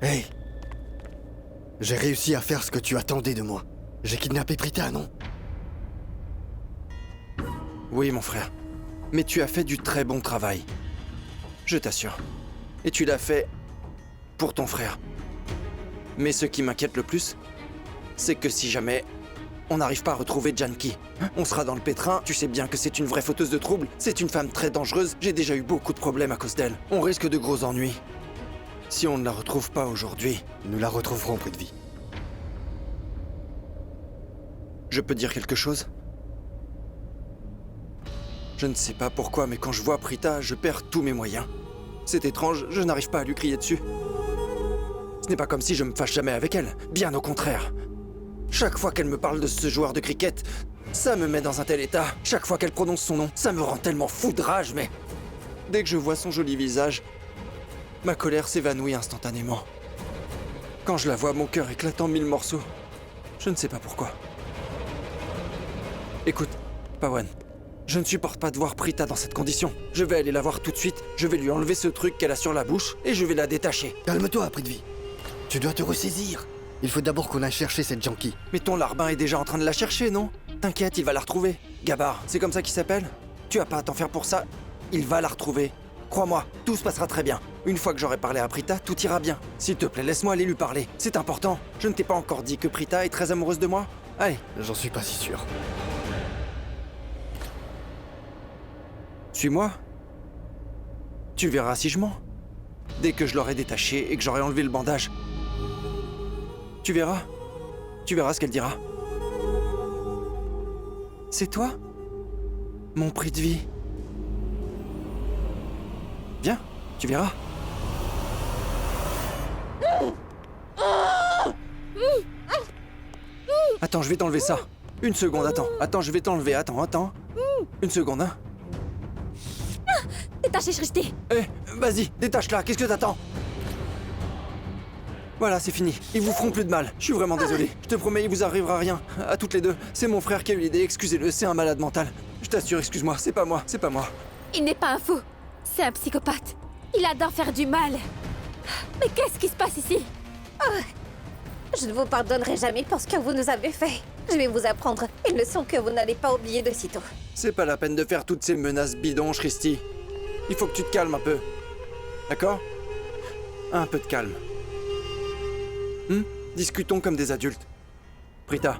Hey! J'ai réussi à faire ce que tu attendais de moi. J'ai kidnappé Prita, non? Oui, mon frère. Mais tu as fait du très bon travail. Je t'assure. Et tu l'as fait pour ton frère. Mais ce qui m'inquiète le plus, c'est que si jamais on n'arrive pas à retrouver Janki, on sera dans le pétrin, tu sais bien que c'est une vraie fauteuse de troubles, c'est une femme très dangereuse, j'ai déjà eu beaucoup de problèmes à cause d'elle. On risque de gros ennuis. Si on ne la retrouve pas aujourd'hui... Nous la retrouverons, Prithvi. Je peux dire quelque chose? Je ne sais pas pourquoi, mais quand je vois Prita, je perds tous mes moyens. C'est étrange, je n'arrive pas à lui crier dessus. Ce n'est pas comme si je me fâche jamais avec elle, bien au contraire. Chaque fois qu'elle me parle de ce joueur de cricket, ça me met dans un tel état. Chaque fois qu'elle prononce son nom, ça me rend tellement fou de rage, mais... Dès que je vois son joli visage, ma colère s'évanouit instantanément. Quand je la vois, mon cœur éclate en 1000 morceaux. Je ne sais pas pourquoi. Écoute, Pawan, je ne supporte pas de voir Prita dans cette condition. Je vais aller la voir tout de suite, je vais lui enlever ce truc qu'elle a sur la bouche et je vais la détacher. Calme-toi, Prithvi. Tu dois te ressaisir. Il faut d'abord qu'on aille chercher cette Janki. Mais ton larbin est déjà en train de la chercher, non? T'inquiète, il va la retrouver. Gabar, c'est comme ça qu'il s'appelle? Tu as pas à t'en faire pour ça. Il va la retrouver. Crois-moi, tout se passera très bien. Une fois que j'aurai parlé à Prita, tout ira bien. S'il te plaît, laisse-moi aller lui parler. C'est important. Je ne t'ai pas encore dit que Prita est très amoureuse de moi? Allez. J'en suis pas si sûr. Suis-moi. Tu verras si je mens. Dès que je l'aurai détaché et que j'aurai enlevé le bandage. Tu verras. Tu verras ce qu'elle dira. C'est toi? Mon Prithvi. Viens, tu verras. Attends, je vais t'enlever ça. Une seconde, attends. Attends, je vais t'enlever. Attends. Une seconde, hein. Détachez, Shrishti. Vas-y, détache-la. Qu'est-ce que t'attends? Voilà, c'est fini. Ils vous feront plus de mal. Je suis vraiment désolé. Je te promets, il vous arrivera rien. À toutes les deux. C'est mon frère qui a eu l'idée. Excusez-le, c'est un malade mental. Je t'assure, excuse-moi. C'est pas moi. Il n'est pas un fou. C'est un psychopathe. Il adore faire du mal. Mais qu'est-ce qui se passe ici? Je ne vous pardonnerai jamais pour ce que vous nous avez fait. Je vais vous apprendre une leçon que vous n'allez pas oublier de sitôt. C'est pas la peine de faire toutes ces menaces bidons, Shristi. Il faut que tu te calmes un peu. D'accord? Un peu de calme. Discutons comme des adultes. Prita,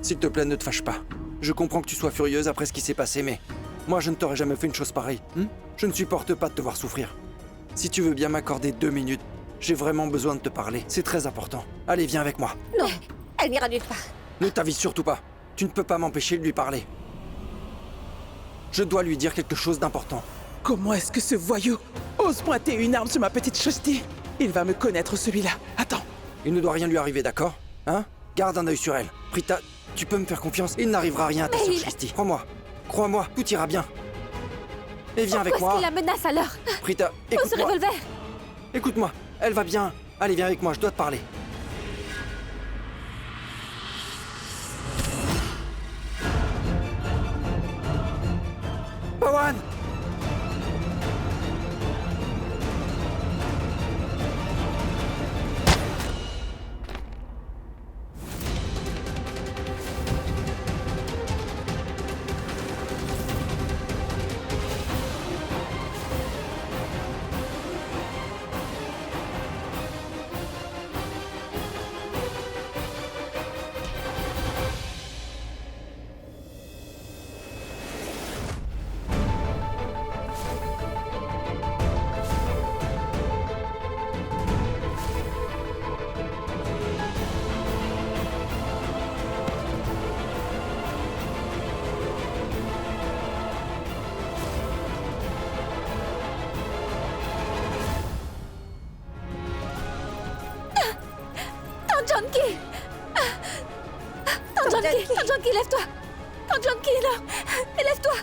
s'il te plaît, ne te fâche pas. Je comprends que tu sois furieuse après ce qui s'est passé, mais... Moi, je ne t'aurais jamais fait une chose pareille. Je ne supporte pas de te voir souffrir. Si tu veux bien m'accorder 2 minutes, j'ai vraiment besoin de te parler. C'est très important. Allez, viens avec moi. Non, elle n'ira nulle part. Ne t'avise surtout pas. Tu ne peux pas m'empêcher de lui parler. Je dois lui dire quelque chose d'important. Comment est-ce que ce voyou ose pointer une arme sur ma petite Shrishti? Il va me connaître, celui-là. Attends. Il ne doit rien lui arriver, d'accord? Hein? Garde un œil sur elle. Prita, tu peux me faire confiance? Il n'arrivera rien à ta sœur Shrishti. Crois-moi, tout ira bien. Et viens avec moi. Pourquoi est-ce qu'il la menace alors? Prita, Pose ce écoute-moi. revolver. Écoute-moi, elle va bien. Allez, viens avec moi, je dois te parler. Pawan! Janki! Janki, lève-toi! Janki, là! Lève-toi!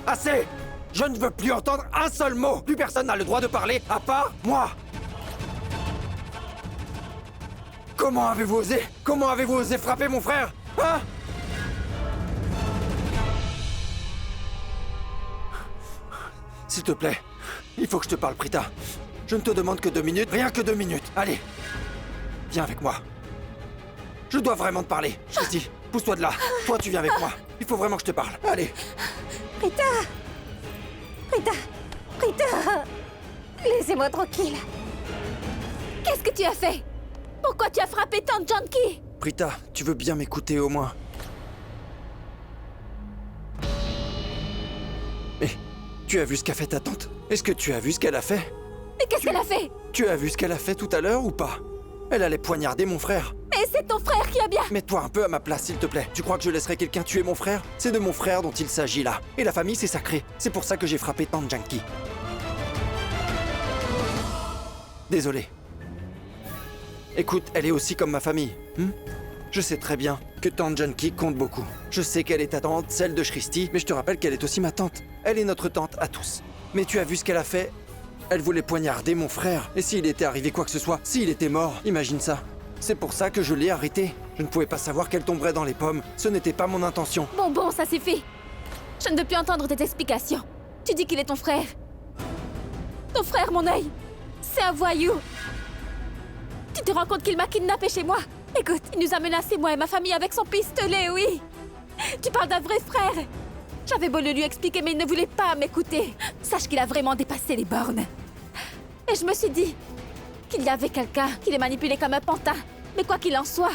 Assez! Je ne veux plus entendre un seul mot! Plus personne n'a le droit de parler, à part moi! Comment avez-vous osé? Comment avez-vous osé frapper mon frère? Hein? S'il te plaît, il faut que je te parle, Prita. Je ne te demande que 2 minutes, rien que 2 minutes. Allez, viens avec moi. Je dois vraiment te parler. Shristi, pousse-toi de là. Toi, tu viens avec moi. Il faut vraiment que je te parle. Allez. Prita! Prita! Prita! Laissez-moi tranquille. Qu'est-ce que tu as fait? Pourquoi tu as frappé Tante Janki? Prita, tu veux bien m'écouter au moins? Mais tu as vu ce qu'a fait ta tante? Est-ce que tu as vu ce qu'elle a fait? Mais qu'est-ce qu'elle a fait? Tu as vu ce qu'elle a fait tout à l'heure ou pas? Elle allait poignarder mon frère. Mais c'est ton frère qui a bien... Mets-toi un peu à ma place, s'il te plaît. Tu crois que je laisserai quelqu'un tuer mon frère? C'est de mon frère dont il s'agit là. Et la famille, c'est sacré. C'est pour ça que j'ai frappé Tante Janki. Désolé. Écoute, elle est aussi comme ma famille. Je sais très bien que Tante Janki compte beaucoup. Je sais qu'elle est ta tante, celle de Shristi, mais je te rappelle qu'elle est aussi ma tante. Elle est notre tante à tous. Mais tu as vu ce qu'elle a fait? Elle voulait poignarder mon frère. Et s'il était arrivé quoi que ce soit, s'il était mort, imagine ça. C'est pour ça que je l'ai arrêtée. Je ne pouvais pas savoir qu'elle tomberait dans les pommes. Ce n'était pas mon intention. Bon, ça suffit. Je ne veux plus entendre tes explications. Tu dis qu'il est ton frère. Ton frère, mon œil. C'est un voyou. Tu te rends compte qu'il m'a kidnappé chez moi? Écoute, il nous a menacé, moi et ma famille, avec son pistolet, oui. Tu parles d'un vrai frère. J'avais beau le lui expliquer, mais il ne voulait pas m'écouter. Sache qu'il a vraiment dépassé les bornes. Et je me suis dit qu'il y avait quelqu'un qui les manipulait comme un pantin. Mais quoi qu'il en soit,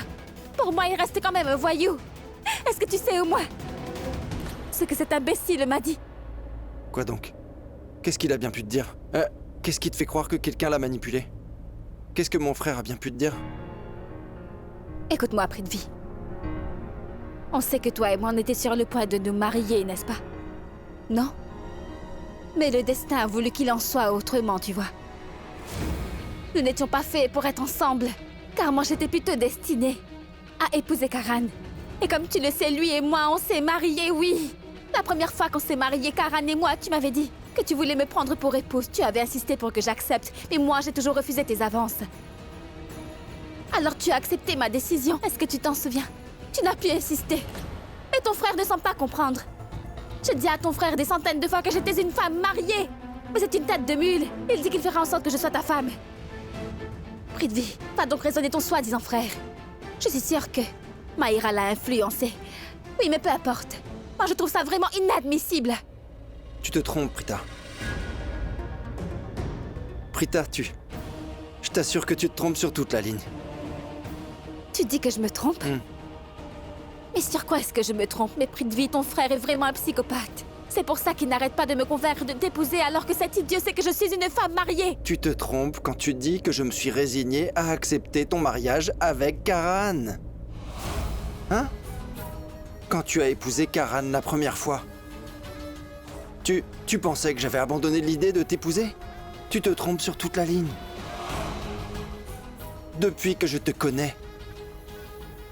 pour moi, il reste quand même un voyou. Est-ce que tu sais au moins ce que cet imbécile m'a dit? Quoi donc? Qu'est-ce qu'il a bien pu te dire? Qu'est-ce qui te fait croire que quelqu'un l'a manipulé? Qu'est-ce que mon frère a bien pu te dire? Écoute-moi, Prithvi. On sait que toi et moi, on était sur le point de nous marier, n'est-ce pas? Non? Mais le destin a voulu qu'il en soit autrement, tu vois. Nous n'étions pas faits pour être ensemble, car moi j'étais plutôt destinée à épouser Karan. Et comme tu le sais, lui et moi, on s'est mariés, oui. La première fois qu'on s'est mariés, Karan et moi, tu m'avais dit que tu voulais me prendre pour épouse. Tu avais insisté pour que j'accepte, mais moi j'ai toujours refusé tes avances. Alors tu as accepté ma décision, est-ce que tu t'en souviens? Tu n'as pu insister. Mais ton frère ne semble pas comprendre. Je dis à ton frère des centaines de fois que j'étais une femme mariée. Mais c'est une tête de mule. Il dit qu'il fera en sorte que je sois ta femme. Prithvi, va donc raisonner ton soi-disant frère. Je suis sûre que Maïra l'a influencé. Oui, mais peu importe. Moi, je trouve ça vraiment inadmissible. Tu te trompes, Prita. Prita, je t'assure que tu te trompes sur toute la ligne. Tu dis que je me trompe? Mais sur quoi est-ce que je me trompe? Mais Prithvi, ton frère est vraiment un psychopathe. C'est pour ça qu'il n'arrête pas de me convaincre de t'épouser alors que cet idiot sait que je suis une femme mariée. Tu te trompes quand tu dis que je me suis résigné à accepter ton mariage avec Karan. Hein? Quand tu as épousé Karan la première fois, tu pensais que j'avais abandonné l'idée de t'épouser? Tu te trompes sur toute la ligne. Depuis que je te connais,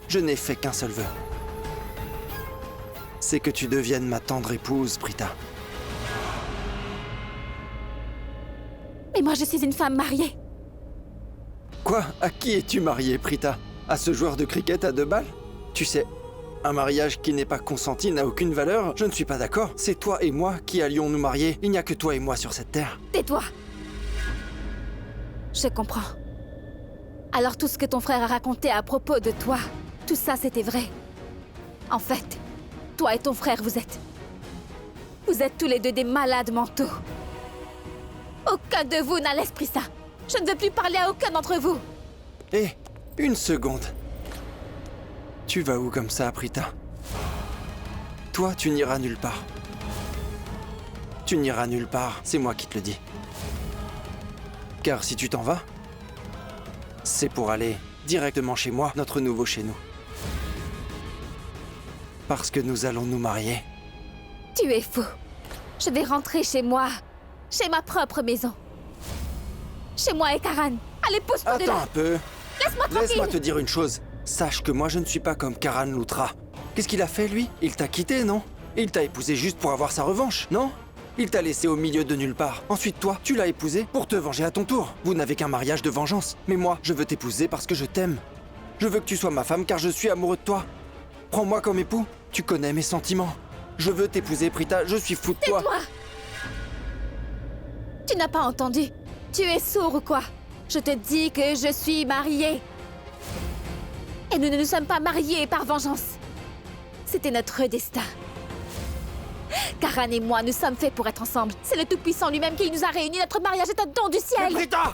je n'ai fait qu'un seul vœu. C'est que tu deviennes ma tendre épouse, Prita. Mais moi, je suis une femme mariée. Quoi? À qui es-tu mariée, Prita? À ce joueur de cricket à 2 balles? Tu sais, un mariage qui n'est pas consenti n'a aucune valeur. Je ne suis pas d'accord. C'est toi et moi qui allions nous marier. Il n'y a que toi et moi sur cette terre. Tais-toi. Je comprends. Alors tout ce que ton frère a raconté à propos de toi, tout ça c'était vrai. En fait, toi et ton frère, vous êtes tous les deux des malades mentaux. Aucun de vous n'a l'esprit sain. Je ne veux plus parler à aucun d'entre vous. Hé, une seconde. Tu vas où comme ça, Prita? Toi, tu n'iras nulle part. Tu n'iras nulle part, c'est moi qui te le dis. Car si tu t'en vas, c'est pour aller directement chez moi, notre nouveau chez nous. Parce que nous allons nous marier. Tu es fou. Je vais rentrer chez moi. Chez ma propre maison. Chez moi et Karan. Allez, pousse-toi de là. Attends un peu. Laisse-moi tranquille. Laisse-moi te dire une chose. Sache que moi, je ne suis pas comme Karan Loutra. Qu'est-ce qu'il a fait, lui? Il t'a quitté, non? Il t'a épousé juste pour avoir sa revanche, non? Il t'a laissé au milieu de nulle part. Ensuite, toi, tu l'as épousé pour te venger à ton tour. Vous n'avez qu'un mariage de vengeance. Mais moi, je veux t'épouser parce que je t'aime. Je veux que tu sois ma femme car je suis amoureux de toi. Prends-moi comme époux. Tu connais mes sentiments. Je veux t'épouser, Prita. Je suis fou de toi. Tais-toi. Tu n'as pas entendu. Tu es sourd ou quoi? Je te dis que je suis mariée. Et nous ne nous sommes pas mariés par vengeance. C'était notre destin. Karan et moi, nous sommes faits pour être ensemble. C'est le Tout-Puissant lui-même qui nous a réunis. Notre mariage est un don du ciel. Prita!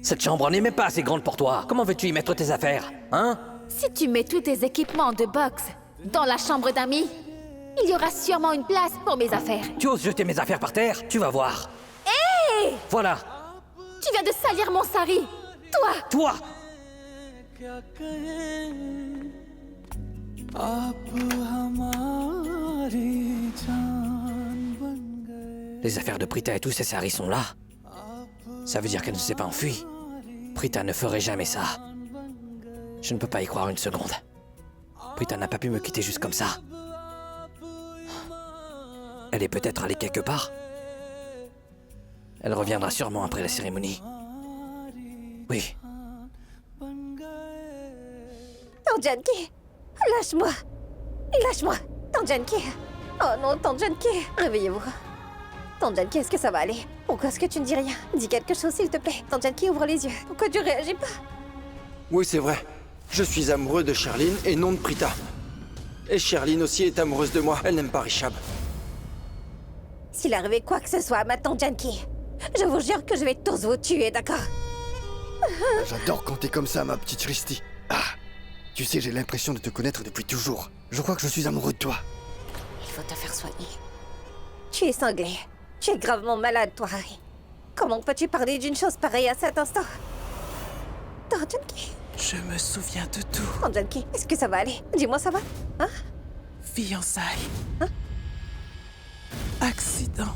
Cette chambre n'est même pas assez grande pour toi. Comment veux-tu y mettre tes affaires? Hein? Si tu mets tous tes équipements de boxe dans la chambre d'amis, il y aura sûrement une place pour mes affaires. Tu oses jeter mes affaires par terre? Tu vas voir. Hé! Voilà. Tu viens de salir mon sari. Toi! Toi! Les affaires de Prita et tous ses saris sont là. Ça veut dire qu'elle ne s'est pas enfuie. Prita ne ferait jamais ça. Je ne peux pas y croire une seconde. Prita n'a pas pu me quitter juste comme ça. Elle est peut-être allée quelque part. Elle reviendra sûrement après la cérémonie. Oui. Tante Janki, lâche-moi. Lâche-moi. Tante Janki. Oh non, Tante Janki. Réveillez-vous. Tante Janki, est-ce que ça va aller? Pourquoi est-ce que tu ne dis rien? Dis quelque chose, s'il te plaît. Tante Janki, ouvre les yeux. Pourquoi tu réagis pas? Oui, c'est vrai. Je suis amoureux de Sherlyn et non de Prita. Et Sherlyn aussi est amoureuse de moi. Elle n'aime pas Rishab. S'il arrivait quoi que ce soit à ma Tante Janki, je vous jure que je vais tous vous tuer, d'accord? J'adore quand t'es comme ça, ma petite Shristi. Ah, tu sais, j'ai l'impression de te connaître depuis toujours. Je crois que je suis amoureux de toi. Il faut te faire soigner. Tu es cinglé. Tu es gravement malade, toi, Harry. Comment peux-tu parler d'une chose pareille à cet instant? Tante Janki. Je me souviens de tout. Tante Janki, est-ce que ça va aller? Dis-moi, ça va? Hein? Fiançailles. Hein? Accident.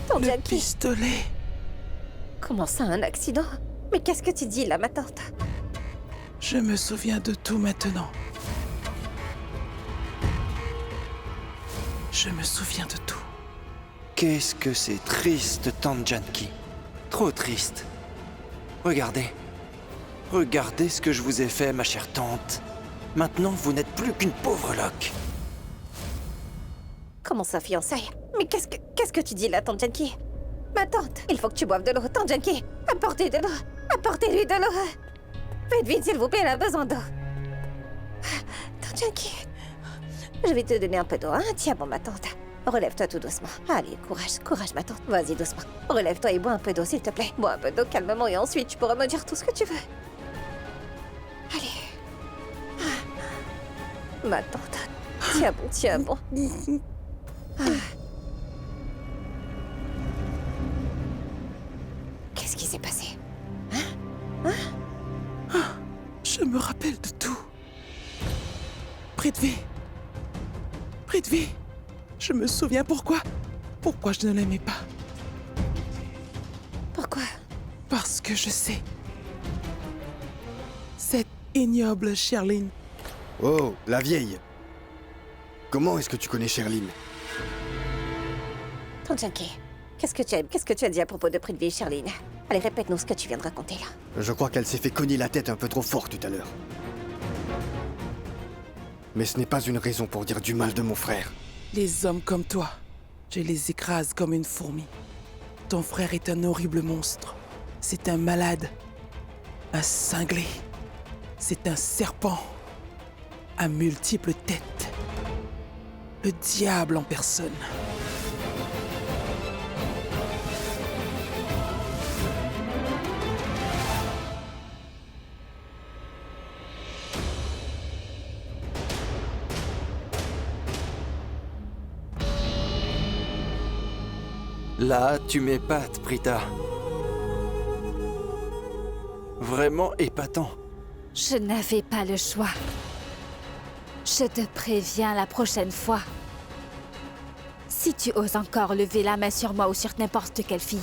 Tante Le Janki. pistolet. Comment ça, un accident? Mais qu'est-ce que tu dis là, ma tante? Je me souviens de tout maintenant. Je me souviens de tout. Qu'est-ce que c'est triste, Tante Janki. Trop triste. Regardez. Regardez ce que je vous ai fait, ma chère tante. Maintenant, vous n'êtes plus qu'une pauvre loque. Comment ça, fiançailles? Mais qu'est-ce que tu dis là, Tante Janki? Ma tante, il faut que tu boives de l'eau, Tante Janki. Apportez de l'eau. Apportez-lui de l'eau. Faites vite, s'il vous plaît, elle a besoin d'eau. Tante Janki. Je vais te donner un peu d'eau, hein? Tiens, bon, ma tante. Relève-toi tout doucement. Allez, courage, courage, ma tante. Vas-y, doucement. Relève-toi et bois un peu d'eau, s'il te plaît. Bois un peu d'eau calmement et ensuite tu pourras me dire tout ce que tu veux. Allez. Ma tante. Tiens bon, tiens bon. Qu'est-ce qui s'est passé? Je me rappelle de tout. Prithvi. Prithvi. Je me souviens pourquoi. Pourquoi je ne l'aimais pas. Pourquoi? Parce que je sais. Cette ignoble Sherlyn. Oh, la vieille. Comment est-ce que tu connais Sherlyn? Tante Janki, qu'est-ce que tu aimes? Qu'est-ce que tu as dit à propos de Prithvi et Sherlyn? Allez, répète-nous ce que tu viens de raconter là. Je crois qu'elle s'est fait cogner la tête un peu trop fort tout à l'heure. Mais ce n'est pas une raison pour dire du mal de mon frère. Les hommes comme toi, je les écrase comme une fourmi. Ton frère est un horrible monstre. C'est un malade. Un cinglé. C'est un serpent. À multiples têtes. Le diable en personne. Là, tu m'épates, Prita. Vraiment épatant. Je n'avais pas le choix. Je te préviens la prochaine fois. Si tu oses encore lever la main sur moi ou sur n'importe quelle fille,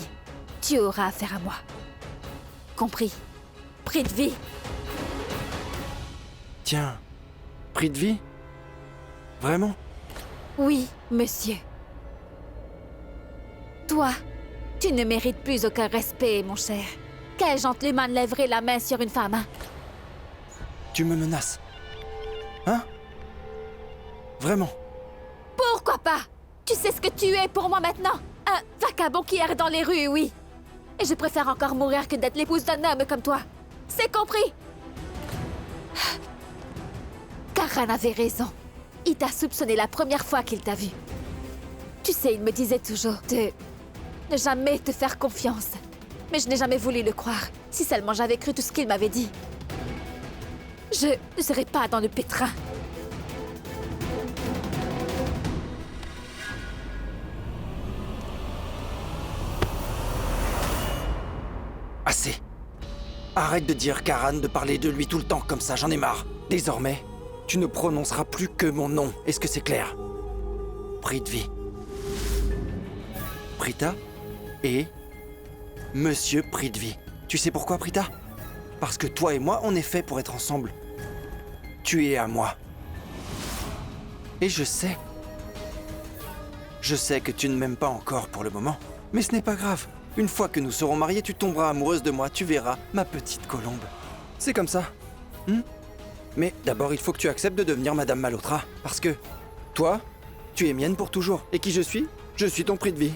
tu auras affaire à moi. Compris? Prithvi. Tiens, Prithvi? Vraiment? Oui, monsieur. Toi, tu ne mérites plus aucun respect, mon cher. Quel gentleman lèverait la main sur une femme, hein? Tu me menaces. Hein? Vraiment? Pourquoi pas? Tu sais ce que tu es pour moi maintenant? Un vagabond qui erre dans les rues, oui. Et je préfère encore mourir que d'être l'épouse d'un homme comme toi. C'est compris? Karan avait raison. Il t'a soupçonné la première fois qu'il t'a vu. Tu sais, il me disait toujours de ne jamais te faire confiance. Mais je n'ai jamais voulu le croire. Si seulement j'avais cru tout ce qu'il m'avait dit. Je ne serais pas dans le pétrin. Assez. Arrête de dire Karan, de parler de lui tout le temps comme ça, j'en ai marre. Désormais, tu ne prononceras plus que mon nom. Est-ce que c'est clair? Prithvi. Prita et Monsieur Prithvi. Tu sais pourquoi, Prita? Parce que toi et moi, on est faits pour être ensemble. Tu es à moi. Et je sais que tu ne m'aimes pas encore pour le moment. Mais ce n'est pas grave. Une fois que nous serons mariés, tu tomberas amoureuse de moi, tu verras, ma petite colombe. C'est comme ça. Mais d'abord, il faut que tu acceptes de devenir Madame Malhotra. Parce que, toi, tu es mienne pour toujours. Et qui je suis? Je suis ton Prithvi.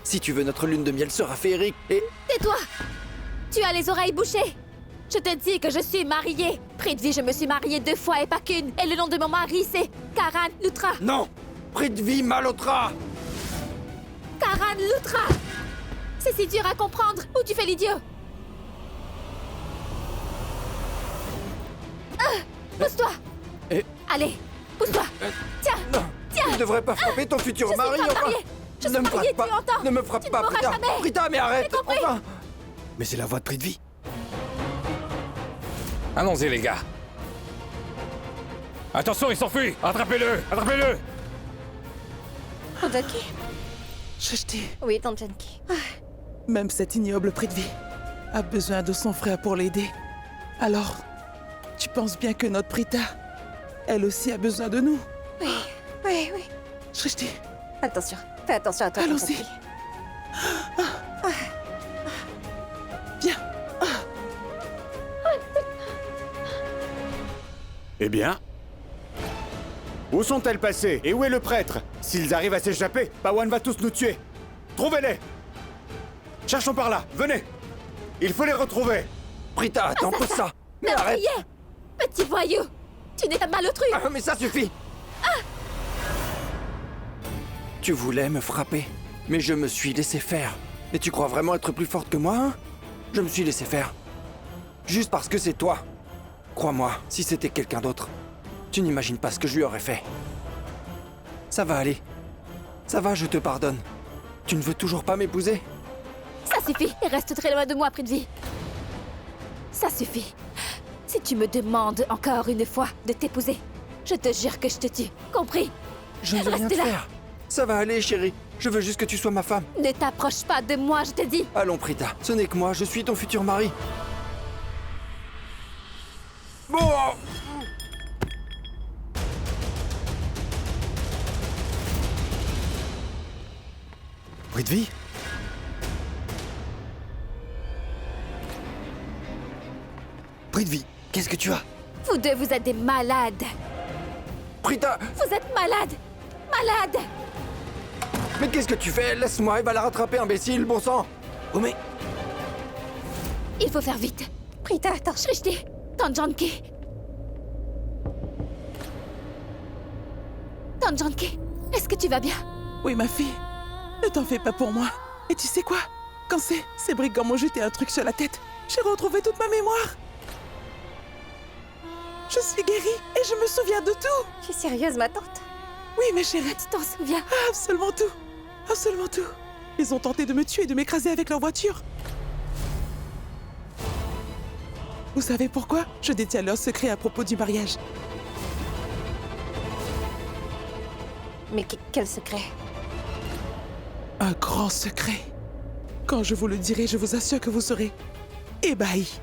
Si tu veux, notre lune de miel sera féerique et... Tais-toi! Tu as les oreilles bouchées! Je te dis que je suis mariée! Prithvi, je me suis mariée 2 fois et pas qu'une. Et le nom de mon mari, c'est Karan Lutra. Non! Prithvi Malhotra! Karan Lutra! C'est si dur à comprendre, ou tu fais l'idiot? Pousse-toi! Et- Allez, pousse-toi! Tiens! Non! Tiens! Tu ne devrais pas frapper ton futur Je suis mari, pas enfin! mariée! Je suis Ne me mariée, frappe pas! tu entends? Ne me frappe Tu ne pas, mourras Prita! jamais. Prita, mais arrête! J'ai compris. Enfin! Mais c'est la voix de Prithvi. Allons-y, les gars. Attention, il s'enfuit. Attrapez-le. Attrapez-le. Tante Janki? Shrishti, Oui, Tante Janki. même cet ignoble Prithvi a besoin de son frère pour l'aider. Alors, tu penses bien que notre Prita, elle aussi a besoin de nous? Oui. Shrishti, Attention. Fais attention à toi, Tante Allons-y. Janki. viens. Eh bien? Où sont-elles passées? Et où est le prêtre? S'ils arrivent à s'échapper, Pawan va tous nous tuer. Trouvez-les! Cherchons par là, venez! Il faut les retrouver! Prita, attends, pose ça! Mais arrête! Meurtrier! Petit voyou! Tu n'es pas malotru! Ah, mais ça suffit! Tu voulais me frapper, mais je me suis laissé faire. Et tu crois vraiment être plus forte que moi, hein? Je me suis laissé faire. Juste parce que c'est toi. Crois-moi, si c'était quelqu'un d'autre, tu n'imagines pas ce que je lui aurais fait. Ça va aller. Ça va, je te pardonne. Tu ne veux toujours pas m'épouser? Ça suffit! Et reste très loin de moi, Prithvi! Ça suffit! Si tu me demandes encore une fois de t'épouser, je te jure que je te tue. Compris? Je ne veux rien te Reste là. faire. Ça va aller, chérie. Je veux juste que tu sois ma femme. Ne t'approche pas de moi, je te dis! Allons, Prita. Ce n'est que moi, je suis ton futur mari. Bon. Prithvi? Prithvi, qu'est-ce que tu as? Vous deux, vous êtes des malades! Prita, Vous êtes malades! Malades! mais qu'est-ce que tu fais? Laisse-moi, il va la rattraper, imbécile, bon sang. Oh mais... Il faut faire vite! Prita, attends. Shrishti! Tante Janki! Tante Janki, est-ce que tu vas bien? Oui, ma fille, ne t'en fais pas pour moi. Et tu sais quoi? Quand ces brigands m'ont jeté un truc sur la tête, j'ai retrouvé toute ma mémoire. Je suis guérie et je me souviens de tout. Tu es sérieuse, ma tante? Oui, ma chérie, Tu t'en souviens? absolument tout. Absolument tout. Ils ont tenté de me tuer et de m'écraser avec leur voiture. Vous savez pourquoi? Je détiens leur secret à propos du mariage. Mais quel secret? Un grand secret. Quand je vous le dirai, je vous assure que vous serez ébahis.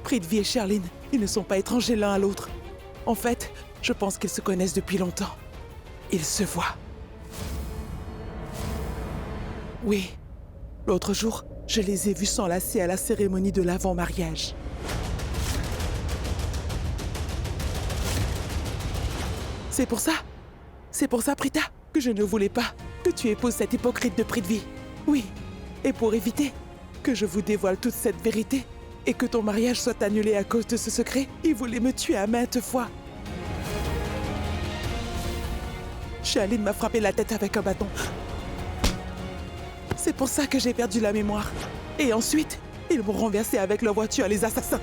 Prithvi et Sherlyn, ils ne sont pas étrangers l'un à l'autre. En fait, je pense qu'ils se connaissent depuis longtemps. il se voit. Oui, l'autre jour, je les ai vus s'enlacer à la cérémonie de l'avant-mariage. C'est pour ça, Prita, que je ne voulais pas que tu épouses cet hypocrite de Prithvi. Oui, et pour éviter que je vous dévoile toute cette vérité et que ton mariage soit annulé à cause de ce secret, il voulait me tuer à maintes fois. Shaolin m'a frappé la tête avec un bâton. C'est pour ça que j'ai perdu la mémoire. Et ensuite, ils m'ont renversé avec leur voiture, les assassins.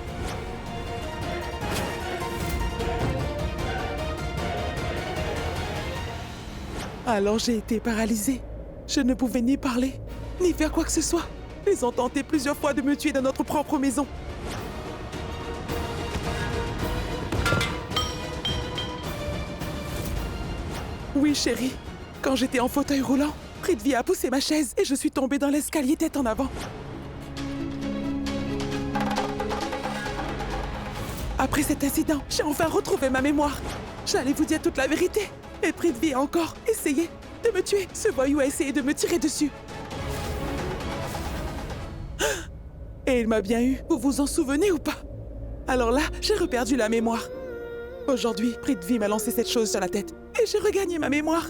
Alors j'ai été paralysée. Je ne pouvais ni parler, ni faire quoi que ce soit. Ils ont tenté plusieurs fois de me tuer dans notre propre maison. Oui, chérie. Quand j'étais en fauteuil roulant, Prithvi a poussé ma chaise et je suis tombée dans l'escalier tête en avant. Après cet incident, j'ai enfin retrouvé ma mémoire. J'allais vous dire toute la vérité. Et Prithvi a encore essayé de me tuer. Ce voyou a essayé de me tirer dessus. Et il m'a bien eu. Vous vous en souvenez ou pas? Alors là, j'ai reperdu la mémoire. Aujourd'hui, Prithvi m'a lancé cette chose sur la tête. Et j'ai regagné ma mémoire.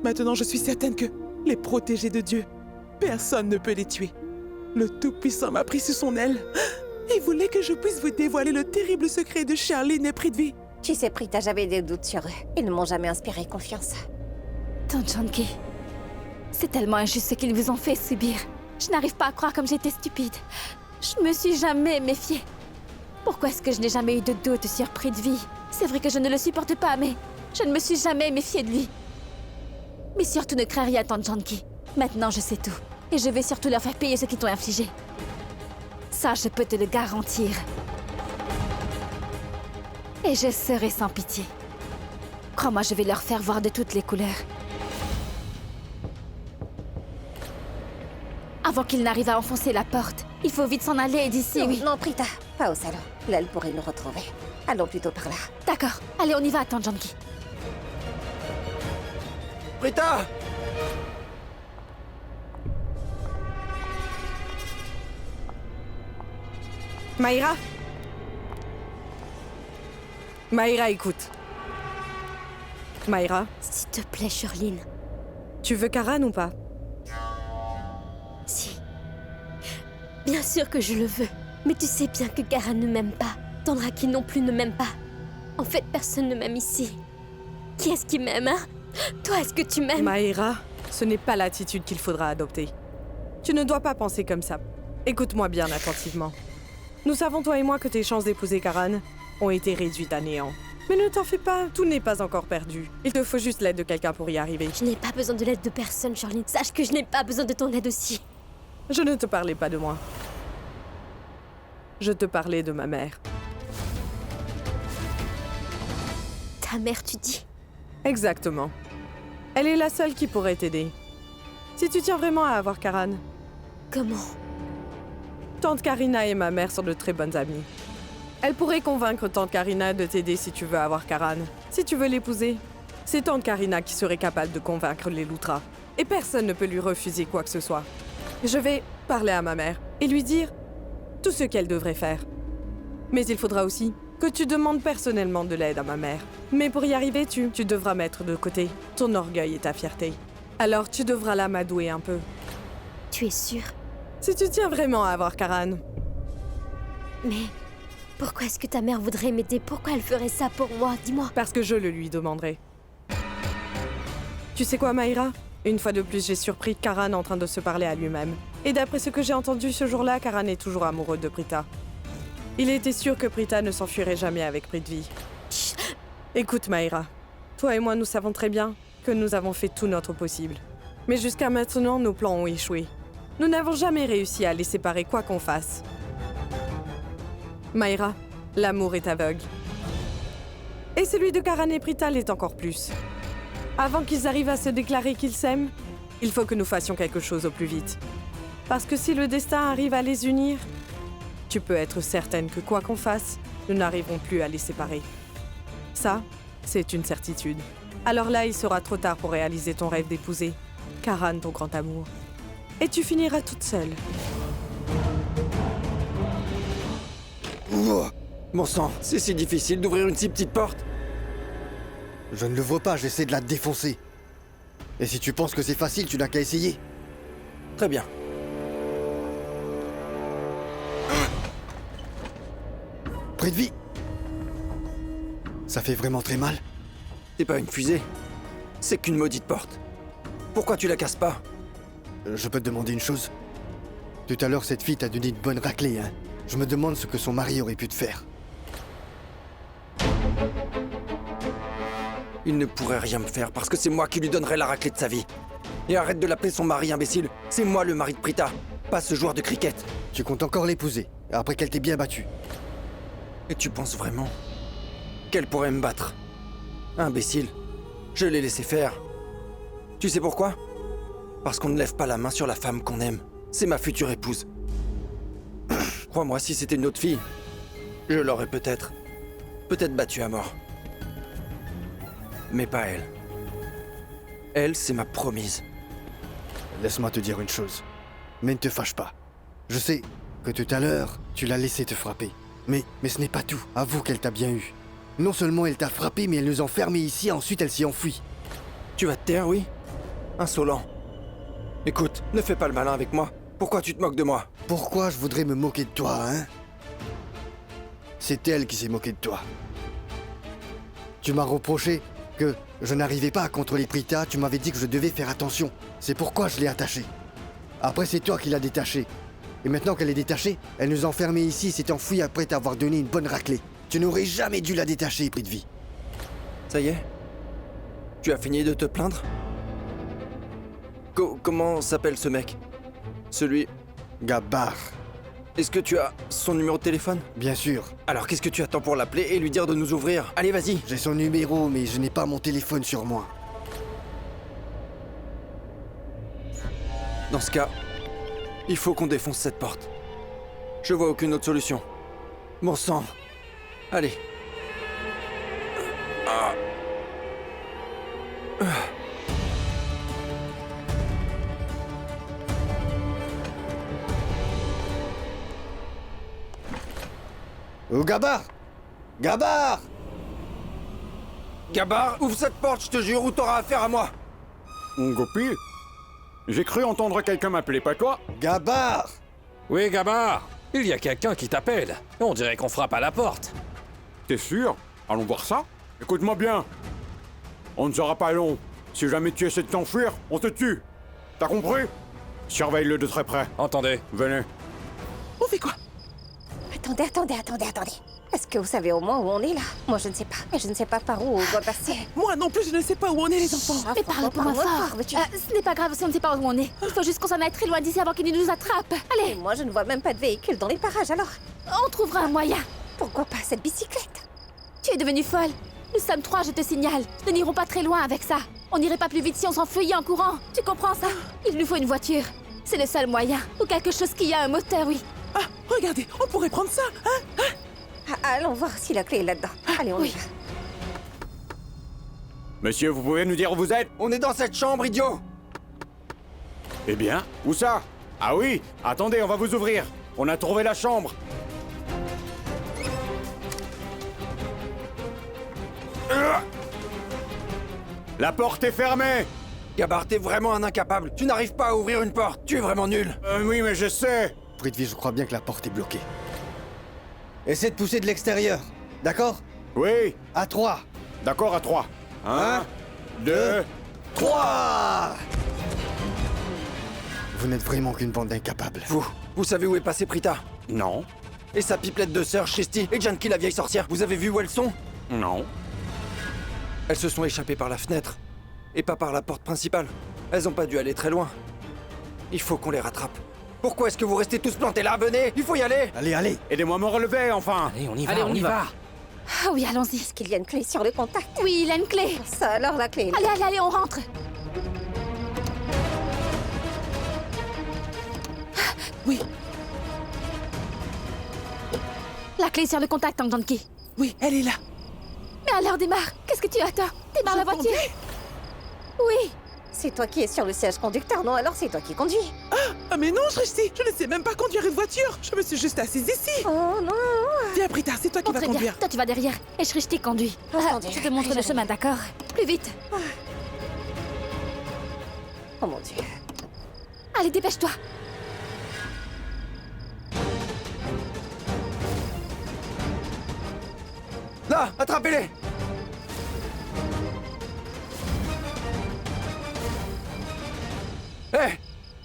Maintenant, je suis certaine que les protégés de Dieu, personne ne peut les tuer. Le Tout-Puissant m'a pris sous son aile. Il voulait que je puisse vous dévoiler le terrible secret de Shaolin et Prithvi. Tu sais, Prita, j'avais des doutes sur eux. Ils ne m'ont jamais inspiré confiance. Tante Janki, c'est tellement injuste ce qu'ils vous ont fait subir. Je n'arrive pas à croire comme j'étais stupide. Je me suis jamais méfiée. Pourquoi est-ce que je n'ai jamais eu de doute sur Prithvi? C'est vrai que je ne le supporte pas, mais je ne me suis jamais méfiée de lui. Mais surtout ne crains rien, Tante Janki. Maintenant, je sais tout. Et je vais surtout leur faire payer ce qu'ils t'ont infligé. Ça, je peux te le garantir. Et je serai sans pitié. Crois-moi, je vais leur faire voir de toutes les couleurs. Avant qu'ils n'arrivent à enfoncer la porte, il faut vite s'en aller d'ici, oui. Non, Prita, pas au salon. Là, elle pourrait nous retrouver. Allons plutôt par là. D'accord. Allez, on y va, Tante Janki. Prita! Maïra? Maïra, écoute. Maïra, S'il te plaît, Shaolin. tu veux Karan ou pas? Si. Bien sûr que je le veux. Mais tu sais bien que Karan ne m'aime pas. Tandraki non plus ne m'aime pas. En fait, personne ne m'aime ici. Qui est-ce qui m'aime, hein? Toi, est-ce que tu m'aimes? Maïra, ce n'est pas l'attitude qu'il faudra adopter. Tu ne dois pas penser comme ça. Écoute-moi bien attentivement. Nous savons, toi et moi, que tes chances d'épouser Karan ont été réduites à néant. Mais ne t'en fais pas, tout n'est pas encore perdu. Il te faut juste l'aide de quelqu'un pour y arriver. Je n'ai pas besoin de l'aide de personne, Shaolin. Sache que je n'ai pas besoin de ton aide aussi. Je ne te parlais pas de moi. Je te parlais de ma mère. Ta mère, tu dis? Exactement. Elle est la seule qui pourrait t'aider. Si tu tiens vraiment à avoir Karan. Comment? Tante Karina et ma mère sont de très bonnes amies. Elle pourrait convaincre Tante Karina de t'aider si tu veux avoir Karan. Si tu veux l'épouser, c'est Tante Karina qui serait capable de convaincre les Luthra. Et personne ne peut lui refuser quoi que ce soit. Je vais parler à ma mère et lui dire tout ce qu'elle devrait faire. Mais il faudra aussi que tu demandes personnellement de l'aide à ma mère. Mais pour y arriver, tu devras mettre de côté ton orgueil et ta fierté. Alors tu devras l'amadouer un peu. Tu es sûre? Si tu tiens vraiment à avoir Karan. Mais pourquoi est-ce que ta mère voudrait m'aider? Pourquoi elle ferait ça pour moi? Dis-moi. Parce que je le lui demanderai. Tu sais quoi, Maïra? Une fois de plus, j'ai surpris Karan en train de se parler à lui-même. Et d'après ce que j'ai entendu ce jour-là, Karan est toujours amoureux de Prita. Il était sûr que Prita ne s'enfuirait jamais avec Prithvi. Chut. Écoute, Maïra. Toi et moi, nous savons très bien que nous avons fait tout notre possible. Mais jusqu'à maintenant, nos plans ont échoué. Nous n'avons jamais réussi à les séparer quoi qu'on fasse. Maïra, l'amour est aveugle. Et celui de Karan et Prita l'est encore plus. Avant qu'ils arrivent à se déclarer qu'ils s'aiment, il faut que nous fassions quelque chose au plus vite. Parce que si le destin arrive à les unir, tu peux être certaine que quoi qu'on fasse, nous n'arriverons plus à les séparer. Ça, c'est une certitude. Alors là, il sera trop tard pour réaliser ton rêve d'épouser Karan, ton grand amour. Et tu finiras toute seule. Ouah. Bon sang, c'est si difficile d'ouvrir une si petite porte. Je ne l'ouvre pas, j'essaie de la défoncer. Et si tu penses que c'est facile, tu n'as qu'à essayer. Très bien. Prithvi, ça fait vraiment très mal. C'est pas une fusée. C'est qu'une maudite porte. Pourquoi tu la casses pas? Je peux te demander une chose? Tout à l'heure, cette fille t'a donné une bonne raclée, hein? Je me demande ce que son mari aurait pu te faire. Il ne pourrait rien me faire parce que c'est moi qui lui donnerai la raclée de sa vie. Et arrête de l'appeler son mari, imbécile. C'est moi le mari de Prita, pas ce joueur de cricket. Tu comptes encore l'épouser, après qu'elle t'ait bien battu. Et tu penses vraiment qu'elle pourrait me battre? Imbécile. Je l'ai laissé faire. Tu sais pourquoi? Parce qu'on ne lève pas la main sur la femme qu'on aime. C'est ma future épouse. Crois-moi, si c'était une autre fille, je l'aurais peut-être battue à mort. Mais pas elle. Elle, c'est ma promise. Laisse-moi te dire une chose. Mais ne te fâche pas. Je sais que tout à l'heure, tu l'as laissé te frapper. Mais ce n'est pas tout. Avoue qu'elle t'a bien eu. Non seulement elle t'a frappé, mais elle nous a enfermés ici, ensuite elle s'est enfuie. Tu vas te taire, oui? Insolent. Écoute, ne fais pas le malin avec moi. Pourquoi tu te moques de moi? Pourquoi je voudrais me moquer de toi, hein? C'est elle qui s'est moquée de toi. Tu m'as reproché que je n'arrivais pas à contrôler Prita, tu m'avais dit que je devais faire attention. C'est pourquoi je l'ai attachée. Après, c'est toi qui l'as détachée. Et maintenant qu'elle est détachée, elle nous a enfermés ici et s'est enfuie après t'avoir donné une bonne raclée. Tu n'aurais jamais dû la détacher, Prithvi. Ça y est? Tu as fini de te plaindre? Comment s'appelle ce mec? Celui... Gabbar. Est-ce que tu as son numéro de téléphone? Bien sûr. Alors qu'est-ce que tu attends pour l'appeler et lui dire de nous ouvrir? Allez, vas-y. J'ai son numéro, mais je n'ai pas mon téléphone sur moi. Dans ce cas, il faut qu'on défonce cette porte. Je vois aucune autre solution. Bon sang. Allez. Oh, Gabbar! Gabbar! Gabbar, ouvre cette porte, je te jure, ou t'auras affaire à moi. Mon Gopi, j'ai cru entendre quelqu'un m'appeler, pas toi? Gabbar! Oui, Gabbar. Il y a quelqu'un qui t'appelle. On dirait qu'on frappe à la porte. T'es sûr? Allons voir ça. Écoute-moi bien. On ne sera pas long. Si jamais tu essaies de t'enfuir, on te tue. T'as compris? Surveille-le de très près. Entendez. Venez. On fait quoi? Attendez. Est-ce que vous savez au moins où on est là? Moi, je ne sais pas. Et je ne sais pas par où on doit passer. Moi non plus, je ne sais pas où on est, les enfants. Mais parle pour moi fort. Ce n'est pas grave si on ne sait pas où on est. Il faut juste qu'on s'en aille très loin d'ici avant qu'il ne nous attrape. Et Allez, moi, je ne vois même pas de véhicule dans les parages, alors on trouvera un moyen. pourquoi pas cette bicyclette? Tu es devenue folle. Nous sommes 3, je te signale. Nous n'irons pas très loin avec ça. On n'irait pas plus vite si on s'enfuyait en courant. Tu comprends ça? Il nous faut une voiture. C'est le seul moyen. Ou quelque chose qui a un moteur, oui. Ah, regardez, on pourrait prendre ça, hein? Allons voir si la clé est là-dedans. Allez, on y va. Monsieur, vous pouvez nous dire où vous êtes? On est dans cette chambre, idiot! Eh bien, où ça? Ah oui, attendez, on va vous ouvrir. On a trouvé la chambre. La porte est fermée. Gabbar, t'es vraiment un incapable. Tu n'arrives pas à ouvrir une porte. Tu es vraiment nul. Oui, mais je sais. Prithvi, je crois bien que la porte est bloquée. Essaie de pousser de l'extérieur, d'accord? Oui, À 3. d'accord, à 3. 1, 2... 3! Vous n'êtes vraiment qu'une bande d'incapables. Vous savez où est passée Prita? Non, Et sa pipelette de sœur, Shesti, et Janki, la vieille sorcière. Vous avez vu où elles sont? non. Elles se sont échappées par la fenêtre. Et pas par la porte principale. Elles ont pas dû aller très loin. Il faut qu'on les rattrape. Pourquoi est-ce que vous restez tous plantés là? Venez, il faut y aller! Allez, allez! Aidez-moi à me relever, enfin. Allez, on y va, Allez, on y va. Ah oui, allons-y. Est-ce qu'il y a une clé sur le contact? Oui, il a une clé. Ça, alors la clé est là. Allez, on rentre. Oui, La clé est sur le contact, Tang Janki. oui, elle est là. Mais alors démarre. Qu'est-ce que tu attends? Démarre la voiture. Oui. C'est toi qui es sur le siège conducteur, non? Alors c'est toi qui conduis. Ah mais non, Shrishti, je ne sais même pas conduire une voiture. Je me suis juste assise ici. Oh non. Viens, Prita, c'est toi qui vas Très bien. conduire. Toi, tu vas derrière. Et Shrishti conduit. Attendez, Je te montre le chemin, d'accord? Plus vite. Oh mon Dieu. Allez, dépêche-toi. Là, attrapez-les! Hé,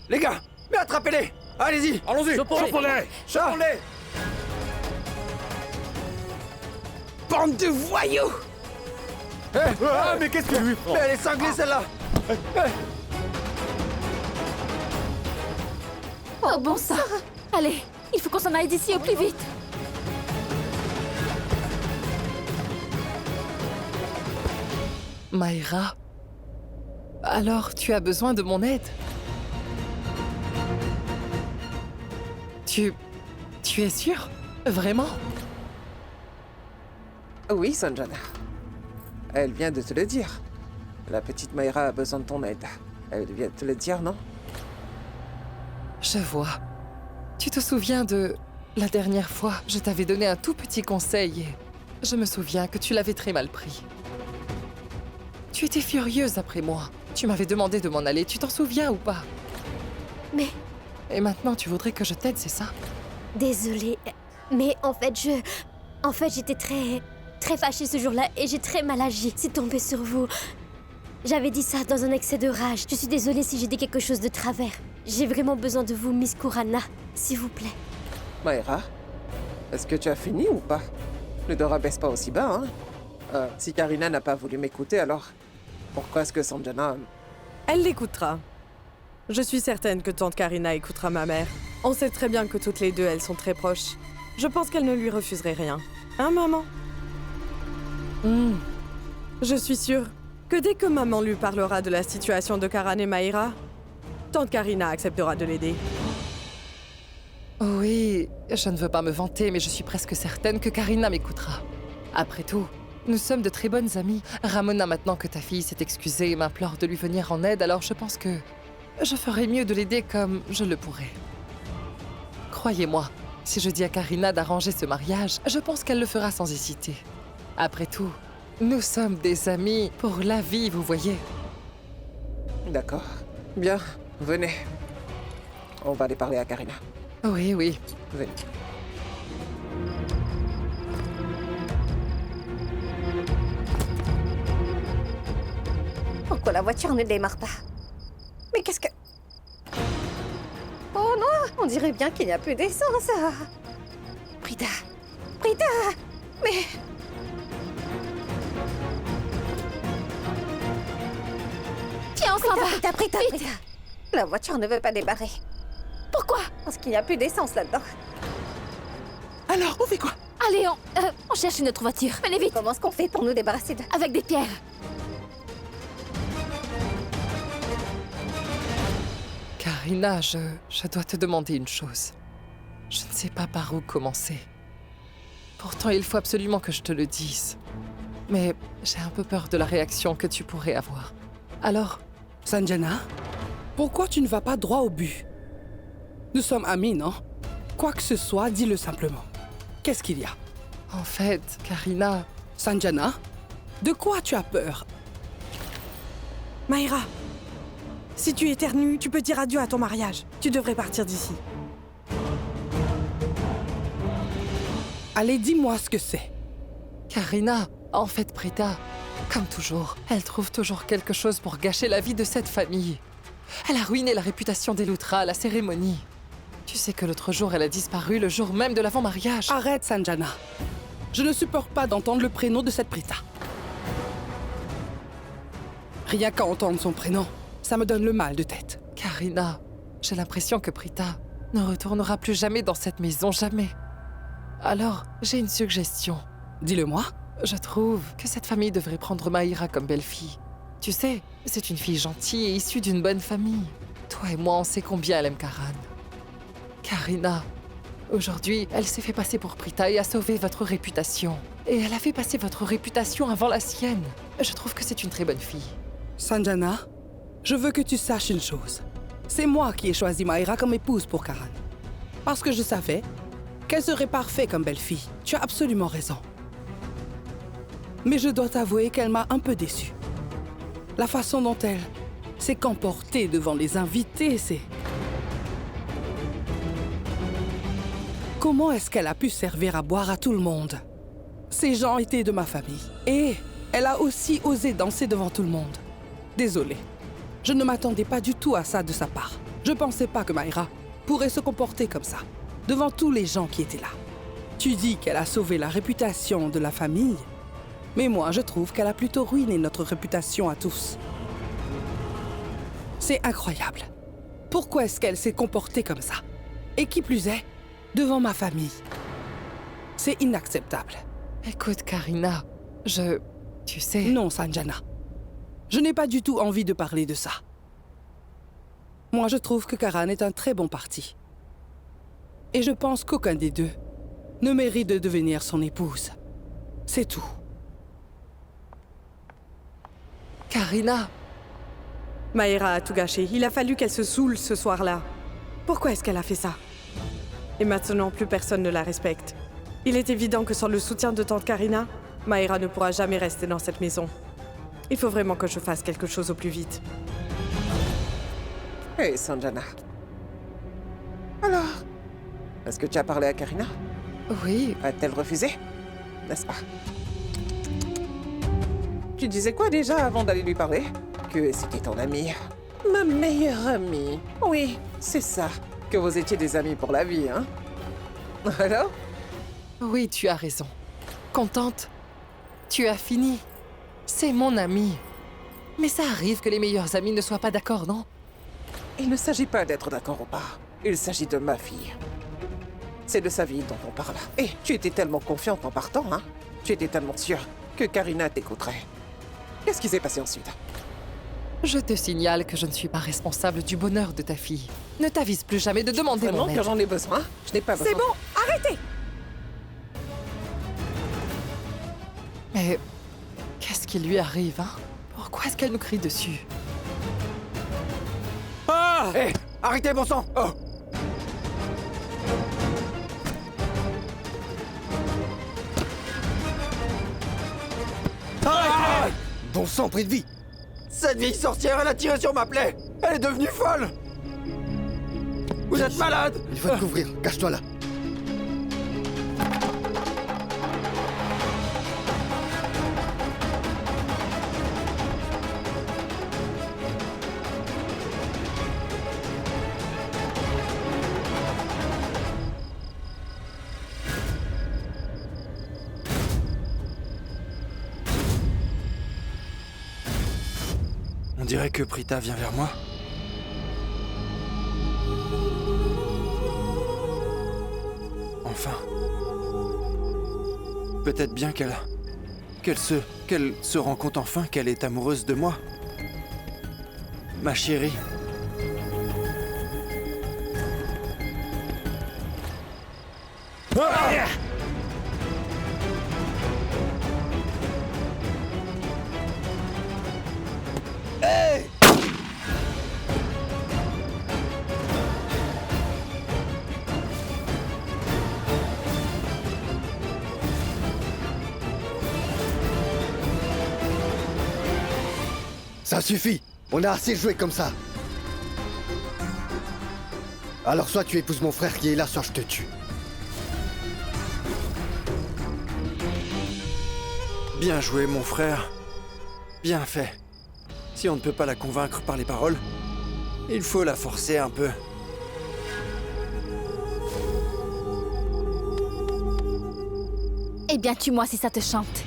les gars, mais attrapez-les! Allez-y! Allons-y, Chopons-les! chopons-les. Chopons-les! Bande de voyous! Ah, mais qu'est-ce que lui prend? Mais elle est cinglée celle-là! Oh, bon sang. Allez, il faut qu'on s'en aille d'ici au plus vite. Maïra, alors tu as besoin de mon aide? Tu es sûre? Vraiment? Oui, Sanjana. Elle vient de te le dire. La petite Maïra a besoin de ton aide. Elle vient de te le dire, non? Je vois. Tu te souviens de la dernière fois, je t'avais donné un tout petit conseil et je me souviens que tu l'avais très mal pris. Tu étais furieuse après moi. Tu m'avais demandé de m'en aller, tu t'en souviens ou pas? Mais Et maintenant tu voudrais que je t'aide, c'est ça? désolée, mais en fait, j'étais très fâchée ce jour-là et j'ai très mal agi. C'est tombé sur vous. J'avais dit ça dans un excès de rage. Je suis désolée si j'ai dit quelque chose de travers. J'ai vraiment besoin de vous, Miss Kurana, s'il vous plaît. Maïra, est-ce que tu as fini ou pas? Ne te rabaisse pas aussi bas, hein? Si Karina n'a pas voulu m'écouter, alors pourquoi est-ce que Sanjana... Elle l'écoutera. Je suis certaine que tante Karina écoutera ma mère. On sait très bien que toutes les deux, elles sont très proches. Je pense qu'elle ne lui refuserait rien. Hein, maman? Je suis sûre que dès que maman lui parlera de la situation de Karan et Maïra, tante Karina acceptera de l'aider. Oui, je ne veux pas me vanter, mais je suis presque certaine que Karina m'écoutera. Après tout, nous sommes de très bonnes amies. Ramona, maintenant que ta fille s'est excusée, m'implore de lui venir en aide, alors je pense que je ferais mieux de l'aider comme je le pourrais. Croyez-moi, si je dis à Karina d'arranger ce mariage, je pense qu'elle le fera sans hésiter. Après tout, nous sommes des amis pour la vie, vous voyez. D'accord. Bien, venez. On va aller parler à Karina. Oui, oui. Venez. Pourquoi la voiture ne démarre pas? Mais qu'est-ce que... Oh non, on dirait bien qu'il n'y a plus d'essence. Prita, Prita, mais... Tiens, on s'en va. Prita, Prita, Prita. La voiture ne veut pas démarrer. Pourquoi? Parce qu'il n'y a plus d'essence là-dedans. Alors, on fait quoi? Allez, on cherche une autre voiture. Venez vite. Comment est-ce qu'on fait pour nous débarrasser de... Avec des pierres. Karina, je dois te demander une chose. Je ne sais pas par où commencer. Pourtant, il faut absolument que je te le dise. Mais j'ai un peu peur de la réaction que tu pourrais avoir. Alors, Sanjana, pourquoi tu ne vas pas droit au but? Nous sommes amis, non? Quoi que ce soit, dis-le simplement. Qu'est-ce qu'il y a? en fait, Karina... Sanjana, de quoi tu as peur? Maïra, si tu éternues, tu peux dire adieu à ton mariage. Tu devrais partir d'ici. Allez, dis-moi ce que c'est. Karina, en fait, Prita, comme toujours, elle trouve toujours quelque chose pour gâcher la vie de cette famille. Elle a ruiné la réputation des Lutra à la cérémonie. Tu sais que l'autre jour, elle a disparu le jour même de l'avant-mariage. Arrête, Sanjana. Je ne supporte pas d'entendre le prénom de cette Prita. Rien qu'à entendre son prénom, ça me donne le mal de tête. Karina, j'ai l'impression que Prita ne retournera plus jamais dans cette maison, jamais. Alors, j'ai une suggestion. Dis-le-moi. Je trouve que cette famille devrait prendre Maïra comme belle-fille. Tu sais, c'est une fille gentille et issue d'une bonne famille. Toi et moi, on sait combien elle aime Karan. Karina, Aujourd'hui, elle s'est fait passer pour Prita et a sauvé votre réputation. Et elle a fait passer votre réputation avant la sienne. Je trouve que c'est une très bonne fille. Sanjana, je veux que tu saches une chose. C'est moi qui ai choisi Mayra comme épouse pour Karan. Parce que je savais qu'elle serait parfaite comme belle-fille. Tu as absolument raison. Mais je dois t'avouer qu'elle m'a un peu déçue. La façon dont elle s'est comportée devant les invités, c'est... Comment est-ce qu'elle a pu servir à boire à tout le monde? Ces gens étaient de ma famille. Et elle a aussi osé danser devant tout le monde. Désolée. Je ne m'attendais pas du tout à ça de sa part. Je pensais pas que Mayra pourrait se comporter comme ça, devant tous les gens qui étaient là. Tu dis qu'elle a sauvé la réputation de la famille, mais moi je trouve qu'elle a plutôt ruiné notre réputation à tous. C'est incroyable. Pourquoi est-ce qu'elle s'est comportée comme ça? Et qui plus est, devant ma famille. C'est inacceptable. Écoute, Karina, tu sais... Non, Sanjana. Je n'ai pas du tout envie de parler de ça. Moi, je trouve que Karan est un très bon parti. Et je pense qu'aucun des deux ne mérite de devenir son épouse. C'est tout. Karina! Mayra a tout gâché. Il a fallu qu'elle se saoule ce soir-là. Pourquoi est-ce qu'elle a fait ça? Et maintenant, plus personne ne la respecte. Il est évident que sans le soutien de tante Karina, Mayra ne pourra jamais rester dans cette maison. Il faut vraiment que je fasse quelque chose au plus vite. Hey, Sanjana. Alors, est-ce que tu as parlé à Karina? Oui. A-t-elle refusé? N'est-ce pas? Tu disais quoi déjà avant d'aller lui parler? Que c'était ton amie. Ma meilleure amie. Oui, c'est ça. Que vous étiez des amis pour la vie, hein? Alors? Oui, tu as raison. Contente? Tu as fini. C'est mon ami. Mais ça arrive que les meilleurs amis ne soient pas d'accord, non? Il ne s'agit pas d'être d'accord ou pas. Il s'agit de ma fille. C'est de sa vie dont on parle. Et tu étais tellement confiante en partant, hein? Tu étais tellement sûre que Karina t'écouterait. Qu'est-ce qui s'est passé ensuite? Je te signale que je ne suis pas responsable du bonheur de ta fille. Ne t'avise plus jamais de demander Vraiment mon aide. que j'en ai besoin? Je n'ai pas besoin. C'est bon, arrêtez! Mais qu'est-ce qui lui arrive, hein? Pourquoi est-ce qu'elle nous crie dessus? Ah! Hé! Arrêtez, bon sang! Oh! Arrête! Bon sang, pris de vie! Cette vieille sorcière, elle a tiré sur ma plaie! Elle est devenue folle! Vous êtes malade! Il faut te couvrir, cache-toi là. On dirait que Prita vient vers moi. Enfin. Peut-être bien qu'elle se rend compte enfin qu'elle est amoureuse de moi. Ma chérie. Ah! Hey! Ça suffit. On a assez joué comme ça. Alors soit tu épouses mon frère qui est là, soit je te tue. Bien joué, mon frère. Bien fait. Si on ne peut pas la convaincre par les paroles, il faut la forcer un peu. Eh bien, tue-moi si ça te chante.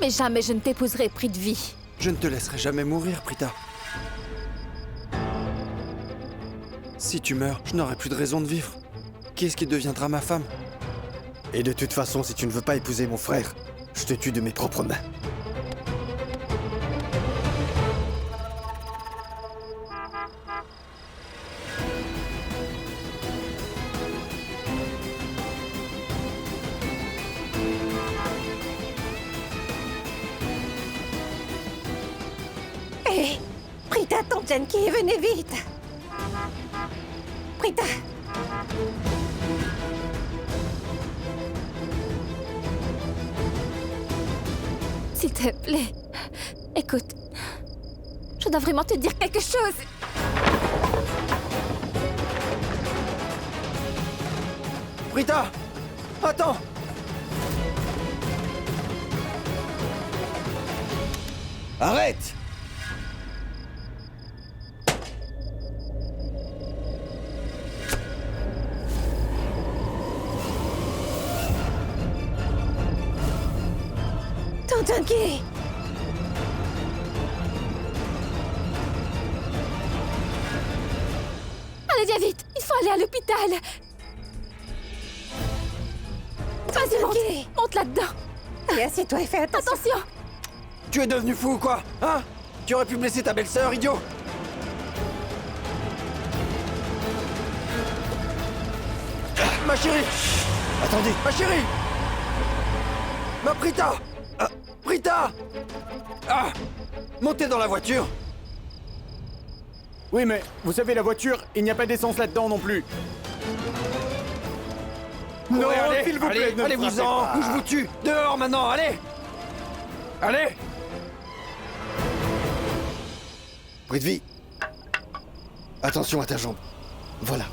Mais jamais je ne t'épouserai pris de vie. Je ne te laisserai jamais mourir, Prita. Si tu meurs, je n'aurai plus de raison de vivre. Qui est-ce qui deviendra ma femme? Et de toute façon, si tu ne veux pas épouser mon frère, je te tue de mes propres mains. Hé, Prita, tante Genki, venez vite. Prita. S'il te plaît, écoute. Je dois vraiment te dire quelque chose. Prita! Attends! Arrête! Tante Genki. Allez, viens vite. Il faut aller à l'hôpital. Vas-y, monte. Monte là-dedans. Allez, assieds-toi et fais attention. Attention. Tu es devenu fou ou quoi? Hein? Tu aurais pu blesser ta belle-sœur, idiot! Ma chérie! Attendez! Ma chérie! Ma Prita! Prita! Ah! Montez dans la voiture! Oui, mais vous savez, la voiture, il n'y a pas d'essence là-dedans non plus. Non, allez, s'il vous plaît, ne me allez-vous-en, frappez ou pas. je vous tue! Dehors maintenant, allez! Allez! Prithvi, attention à ta jambe. Voilà.